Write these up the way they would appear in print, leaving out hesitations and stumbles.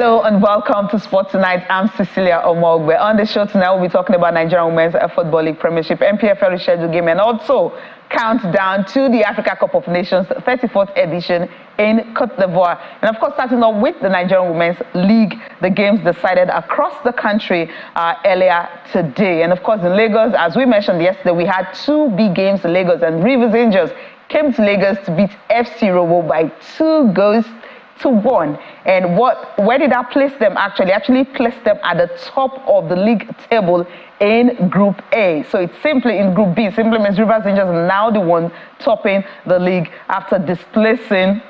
Hello and welcome to Sport Tonight. I'm Cecilia Omogbe. On the show tonight, we'll be talking about Nigerian Women's Football League Premiership, NPFL rescheduled game, and also countdown to the Africa Cup of Nations 34th edition in Cote d'Ivoire. And of course, starting off with the Nigerian Women's League, the games decided across the country earlier today. And of course, in Lagos, as we mentioned yesterday, we had two big games in Lagos, and Rivers Angels came to Lagos to beat FC Robo by 2-1. And where did that place them actually? Actually placed them at the top of the league table in Group A. So it's simply in Group B. Simply means Rivers Angels are now the one topping the league after displacing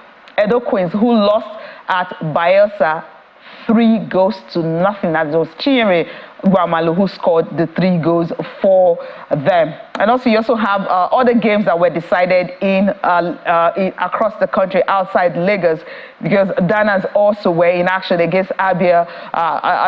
Edo Queens, who lost at Bayelsa 3-0. That was Chinyere Gwamalu who scored the 3 goals for them. And also, you also have other games that were decided in across the country outside Lagos, because Danas also were in action against Abia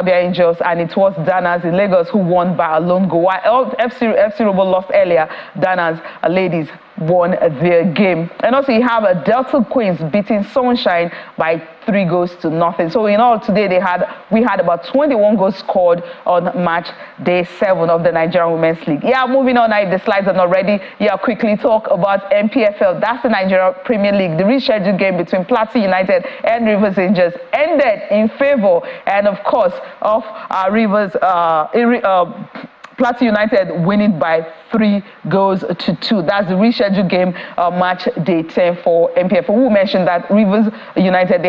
Angels, and it was Danas in Lagos who won by a lone goal. While FC Robo lost earlier, Danas ladies won their game. And also, you have Delta Queens beating Sunshine by 3-0. So in all, today we had about 21 goals scored on match day 7 of the Nigerian Women's League. Yeah, moving on. If the slides are not ready, quickly talk about NPFL. That's the Nigeria Premier League. The rescheduled game between Plateau United and Rivers Angels ended in favor, and of course, of Plateau United winning by 3-2. That's the rescheduled game, match day 10 for NPFL. We mentioned that Rivers United,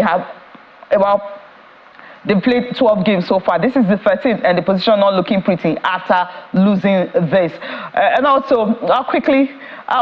they've played 12 games so far. This is the 13th, and the position not looking pretty after losing this. And also, quickly,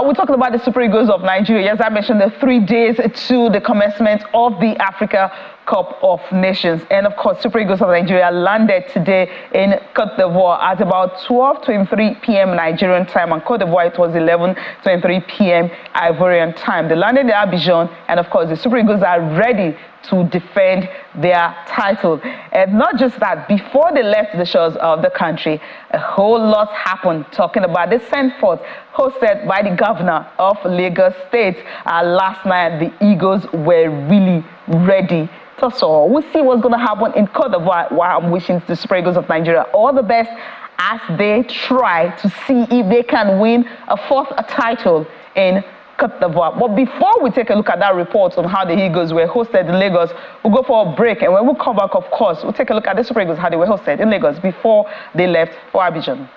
we're talking about the Super Eagles of Nigeria. As I mentioned, the 3 days to the commencement of the Africa Cup of Nations. And of course, Super Eagles of Nigeria landed today in Cote d'Ivoire at about 12:23 p.m. Nigerian time, and Cote d'Ivoire it was 11:23 p.m. Ivorian time. They landed in Abidjan, and of course, the Super Eagles are ready to defend their title. And not just that, before they left the shores of the country, a whole lot happened, talking about the send-forth hosted by the governor of Lagos State. Last night, the Eagles were really ready. So we'll see what's going to happen in Cote d'Ivoire, while I'm wishing the Super Eagles of Nigeria all the best as they try to see if they can win a 4th title in Cote d'Ivoire. But before we take a look at that report on how the Eagles were hosted in Lagos, we'll go for a break. And when we come back, of course, we'll take a look at the Super Eagles, how they were hosted in Lagos before they left for Abidjan.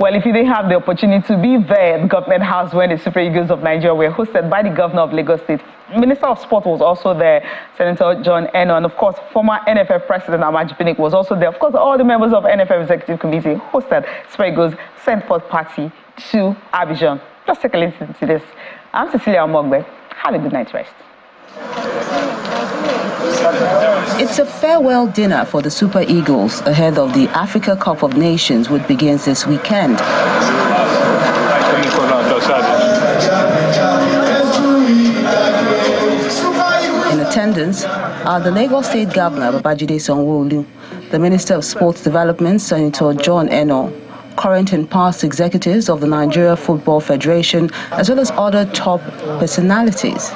Well, if you didn't have the opportunity to be there at the government house when the Super Eagles of Nigeria were hosted by the governor of Lagos State, Minister of Sport was also there, Senator John Eno, and of course, former NFF President Amaj Pinnick was also there. Of course, all the members of NFF Executive Committee hosted Super Eagles sent forth party to Abidjan. Just take a listen to this. I'm Cecilia Omogbe. Have a good night's rest. It's a farewell dinner for the Super Eagles ahead of the Africa Cup of Nations, which begins this weekend. In attendance are the Lagos State Governor Babajide Sanwo-Olu, the Minister of Sports Development, Senator John Eno, current and past executives of the Nigeria Football Federation, as well as other top personalities.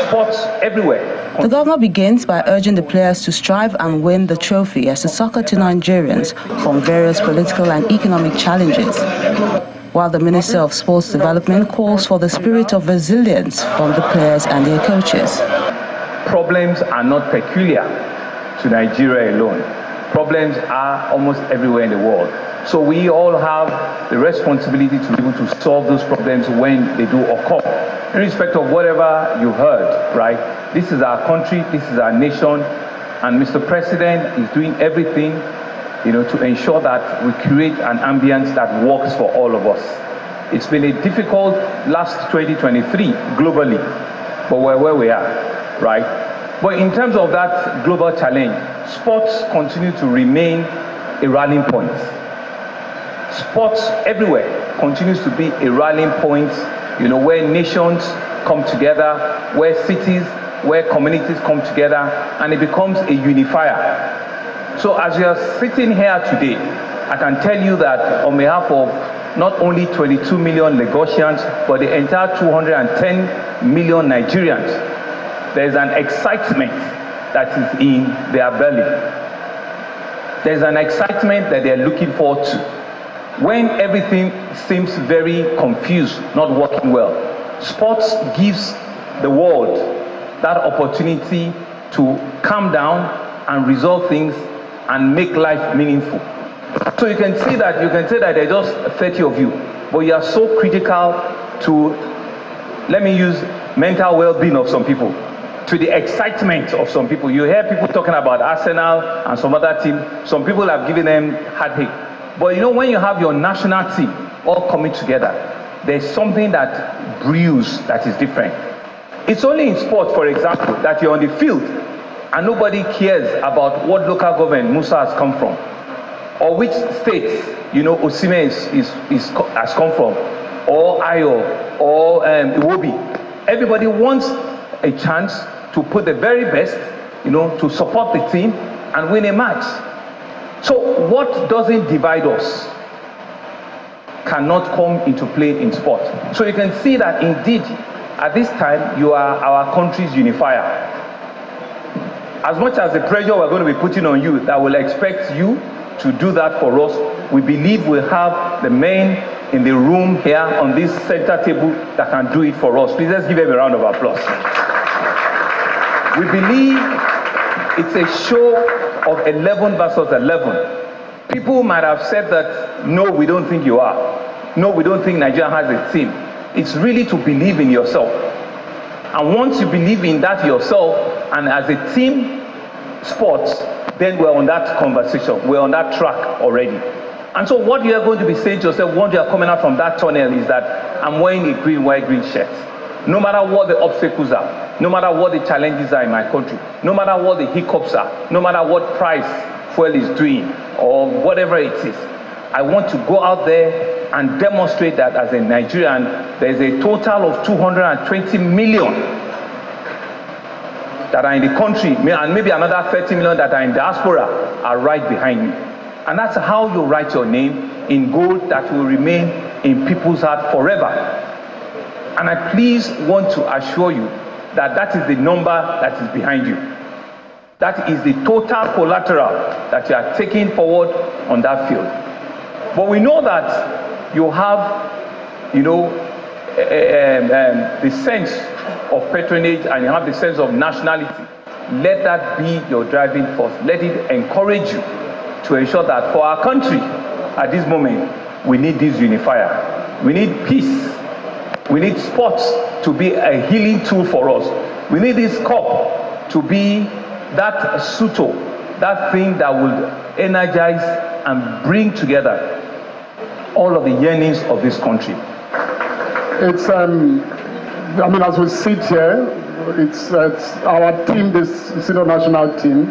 Sports everywhere. The governor begins by urging the players to strive and win the trophy as a succor to Nigerians from various political and economic challenges, while the Minister of Sports Development calls for the spirit of resilience from the players and their coaches. Problems are not peculiar to Nigeria alone. Problems are almost everywhere in the world. So we all have the responsibility to be able to solve those problems when they do occur. Irrespective of whatever you heard, right? This is our country, this is our nation, and Mr. President is doing everything, to ensure that we create an ambience that works for all of us. It's been a difficult last 2023 globally, but we're where we are, right? But in terms of that global challenge, sports continue to remain a rallying point. Sports everywhere continues to be a rallying point, where nations come together, where cities, where communities come together, and it becomes a unifier. So as we are sitting here today, I can tell you that on behalf of not only 22 million Lagosians, but the entire 210 million Nigerians, there's an excitement that is in their belly. There's an excitement that they're looking forward to. When everything seems very confused, not working well, sports gives the world that opportunity to calm down and resolve things and make life meaningful. So you can say that there are just 30 of you, but you are so critical to, let me use mental well-being of some people, to the excitement of some people. You hear people talking about Arsenal and some other team. Some people have given them heartache. But you know, when you have your national team all coming together, there's something that brews that is different. It's only in sport, for example, that you're on the field and nobody cares about what local government Musa has come from, or which state, you know, Osimhen has come from, or Ayo, or Iwobi. Everybody wants a chance to put the very best, you know, to support the team and win a match. So what doesn't divide us cannot come into play in sport. So you can see that indeed, at this time, you are our country's unifier. As much as the pressure we're going to be putting on you that will expect you to do that for us, we believe we'll have the men in the room here on this center table that can do it for us. Please, let's give them a round of applause. We believe it's a show of 11 versus 11. People might have said that, no, we don't think you are. No, we don't think Nigeria has a team. It's really to believe in yourself. And once you believe in that yourself, and as a team sports, then we're on that conversation. We're on that track already. And so what you are going to be saying to yourself once you are coming out from that tunnel is that I'm wearing a green, white, green shirt. No matter what the obstacles are, no matter what the challenges are in my country, no matter what the hiccups are, no matter what price fuel is doing, or whatever it is, I want to go out there and demonstrate that as a Nigerian, there's a total of 220 million that are in the country, and maybe another 30 million that are in diaspora are right behind me. And that's how you write your name in gold that will remain in people's heart forever. And I please want to assure you that that is the number that is behind you. That is the total collateral that you are taking forward on that field. But we know that you have, you know, the sense of patronage and you have the sense of nationality. Let that be your driving force. Let it encourage you to ensure that for our country, at this moment, we need this unifier. We need peace. We need sports to be a healing tool for us. We need this cup to be that suto, that thing that will energize and bring together all of the yearnings of this country. It's, I mean, as we sit here, it's our team, this senior national team,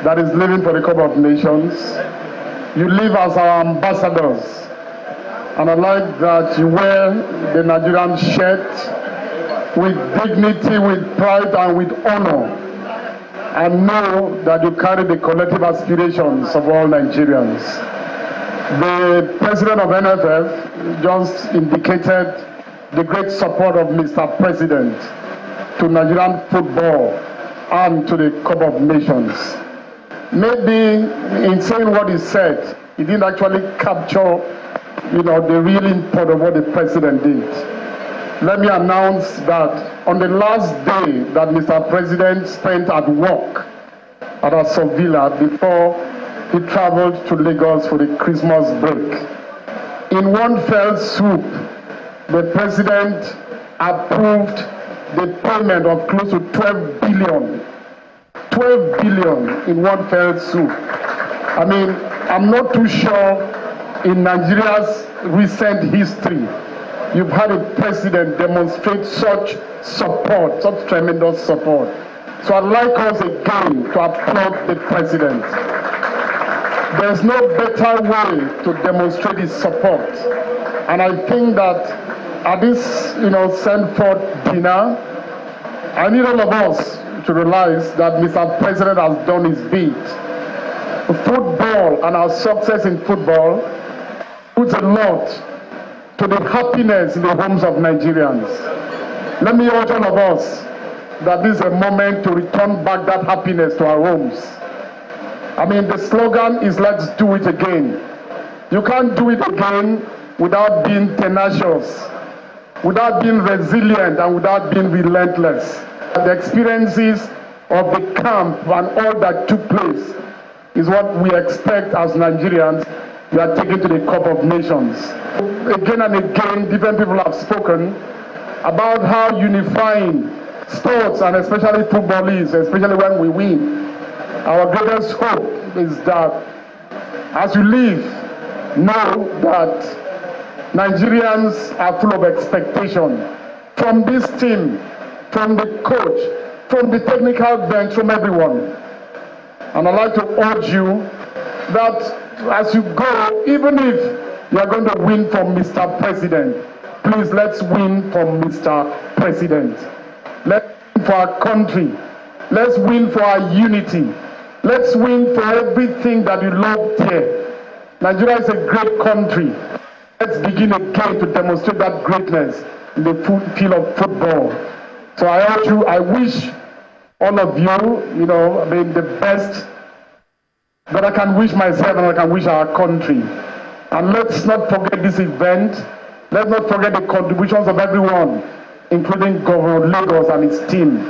that is living for the Cup of Nations. You live as our ambassadors. And I like that you wear the Nigerian shirt with dignity, with pride, and with honor. And know that you carry the collective aspirations of all Nigerians. The president of NFF just indicated the great support of Mr. President to Nigerian football and to the Cup of Nations. Maybe in saying what he said, he didn't actually capture, you know, the real import of what the president did. Let me announce that on the last day that Mr. President spent at work at Aston Villa before he traveled to Lagos for the Christmas break, in one fell swoop, the president approved the payment of close to 12 billion. 12 billion in one fell swoop. I mean, I'm not too sure in Nigeria's recent history you've had a president demonstrate such support, such tremendous support. So I'd like us again to applaud the president. There's no better way to demonstrate his support. And I think that at this, you know, send forth dinner, I need all of us to realize that Mr. President has done his bit. Football and our success in football puts a lot to the happiness in the homes of Nigerians. Let me urge all of us that this is a moment to return back that happiness to our homes. I mean, the slogan is let's do it again. You can't do it again without being tenacious, without being resilient, and without being relentless. The experiences of the camp and all that took place is what we expect as Nigerians. We are taking to the Cup of Nations. Again and again, different people have spoken about how unifying sports and especially football is, especially when we win. Our greatest hope is that as you leave, know that Nigerians are full of expectation from this team, from the coach, from the technical bench, from everyone. And I'd like to urge you that as you go, even if you are going to win from Mr. President, please let's win from Mr. President. Let's win for our country. Let's win for our unity. Let's win for everything that you love here. Nigeria is a great country. Let's begin again to demonstrate that greatness in the field of football. So I urge you, I wish all of you, the best that I can wish myself and I can wish our country. And let's not forget this event. Let's not forget the contributions of everyone, including Governor Lagos and his team,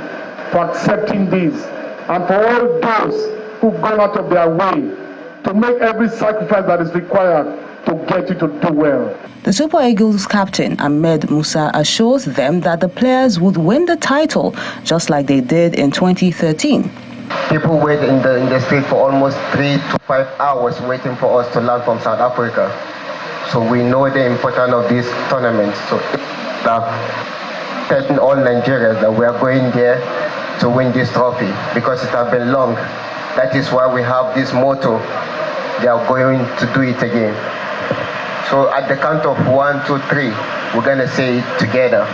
for accepting this, and for all those who've gone out of their way to make every sacrifice that is required to get you to do well. The Super Eagles captain Ahmed Musa assures them that the players would win the title just like they did in 2013. People wait in the street for almost 3 to 5 hours waiting for us to land from South Africa. So we know the importance of this tournament. So telling all Nigerians that we are going there to win this trophy because it has been long. That is why we have this motto, they are going to do it again. So at the count of 1, 2, 3, we're going to say it together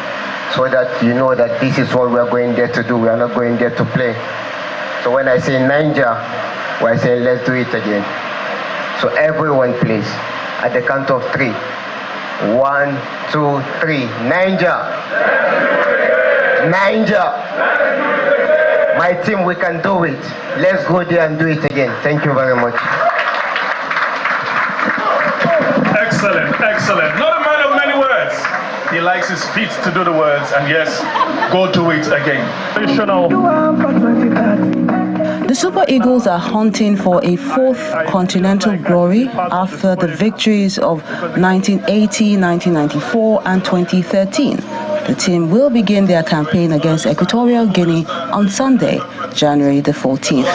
so that you know that this is what we are going there to do. We are not going there to play. So when I say Ninja, we're saying let's do it again. So everyone please, at the count of 3. 1, 2, 3. Ninja! Ninja! My team, we can do it. Let's go there and do it again. Thank you very much. Excellent, excellent. Not a man of many words. He likes his feet to do the words, and yes, go do it again. The Super Eagles are hunting for a 4th continental glory after the victories of 1980, 1994 and 2013. The team will begin their campaign against Equatorial Guinea on Sunday, January the 14th.